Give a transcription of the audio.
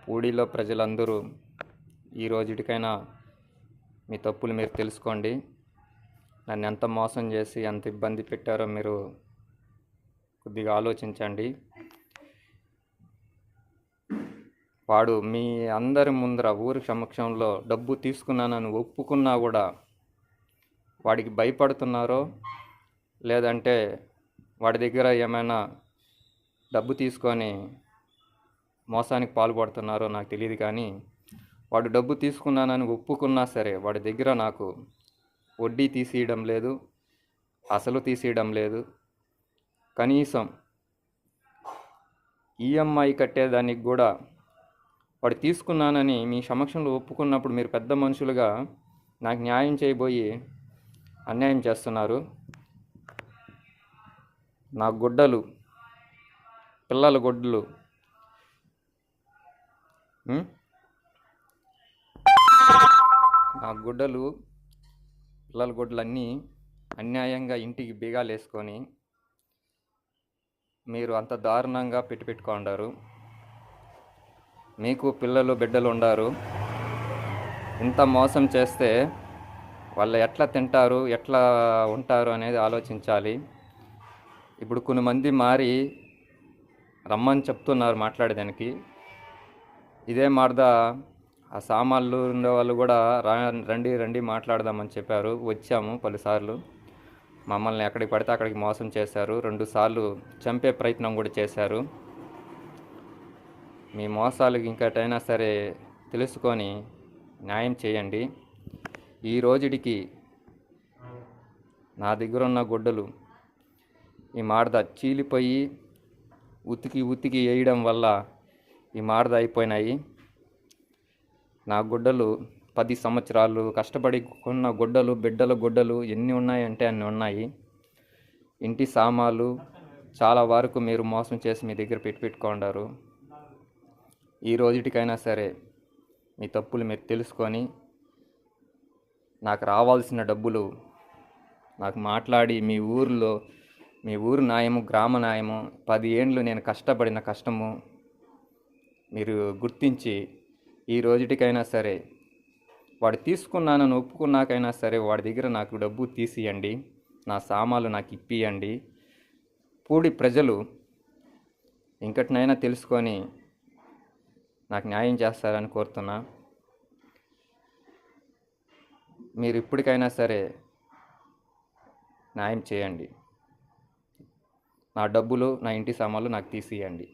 పూడిలో ప్రజలందరూ ఈ రోజుటికైనా మీ తప్పులు మీరు తెలుసుకోండి. నన్ను ఎంత మోసం చేసి ఎంత ఇబ్బంది పెట్టారో మీరు కొద్దిగా ఆలోచించండి. వాడు మీ అందరి ముందర ఊరి సమక్షంలో డబ్బు తీసుకున్నానని ఒప్పుకున్నా కూడా వాడికి భయపడుతున్నారో లేదంటే వాడి దగ్గర ఏమైనా డబ్బు తీసుకొని మోసానికి పాల్పడుతున్నారో నాకు తెలియదు, కానీ వాడు డబ్బు తీసుకున్నానని ఒప్పుకున్నా సరే వాడి దగ్గర నాకు వడ్డీ తీసేయడం లేదు, అసలు తీసేయడం లేదు. కనీసం ఈఎంఐ కట్టేదానికి కూడా వాడు తీసుకున్నానని మీ సమక్షంలో ఒప్పుకున్నప్పుడు మీరు పెద్ద మనుషులుగా నాకు న్యాయం చేయబోయి అన్యాయం చేస్తున్నారు. నా గుడ్డలు, పిల్లల గుడ్డలు, నా గుడ్డలు, పిల్లల గుడ్డలన్నీ అన్యాయంగా ఇంటికి బీగాలు వేసుకొని మీరు అంత దారుణంగా పెట్టుకుంటారు. మీకు పిల్లలు బిడ్డలు ఉండారు. ఇంత మోసం చేస్తే వాళ్ళు ఎట్లా తింటారు, ఎట్లా ఉంటారు అనేది ఆలోచించాలి. ఇప్పుడు కొంతమంది మారి రమ్మని చెప్తున్నారు మాట్లాడేదానికి. ఇదే మార్ద ఆ సామాన్లు ఉండే వాళ్ళు కూడా రండి మాట్లాడదామని చెప్పారు. వచ్చాము పలుసార్లు. మమ్మల్ని ఎక్కడికి పడితే అక్కడికి మోసం చేశారు. 2 సార్లు చంపే ప్రయత్నం కూడా చేశారు. మీ మోసాలకు ఇంకటైనా సరే తెలుసుకొని న్యాయం చేయండి. ఈ రోజుడికి నా దగ్గర ఉన్న గుడ్డలు ఈ మాడద చీలిపోయి ఉతికి వేయడం వల్ల ఈ మాడద అయిపోయినాయి. నా గుడ్డలు 10 సంవత్సరాలు కష్టపడి కొన్న గుడ్డలు, బిడ్డల గుడ్డలు ఎన్ని ఉన్నాయంటే అన్ని ఉన్నాయి. ఇంటి సామాన్లు చాలా వరకు మీరు మోసం చేసి మీ దగ్గర పెట్టుకుంటారు. ఈ రోజుటికైనా సరే మీ తప్పులు మీరు తెలుసుకొని నాకు రావాల్సిన డబ్బులు నాకు మాట్లాడి మీ ఊరు న్యాయము, గ్రామ న్యాయము, 10 ఏండ్లు నేను కష్టపడిన కష్టము మీరు గుర్తించి ఈ రోజుటికైనా సరే వాడు తీసుకున్నానని ఒప్పుకున్నాకైనా సరే వాడి దగ్గర నాకు డబ్బు తీసియండి, నా సామాన్లు నాకు ఇప్పియండి. పూడి ప్రజలు ఇంకటినైనా తెలుసుకొని నాకు న్యాయం చేస్తారని కోరుతున్నా. మీరు ఇప్పటికైనా సరే న్యాయం చేయండి. నా డబ్బులు, నా ఇంటి సామాన్లు నాకు తీసియండి.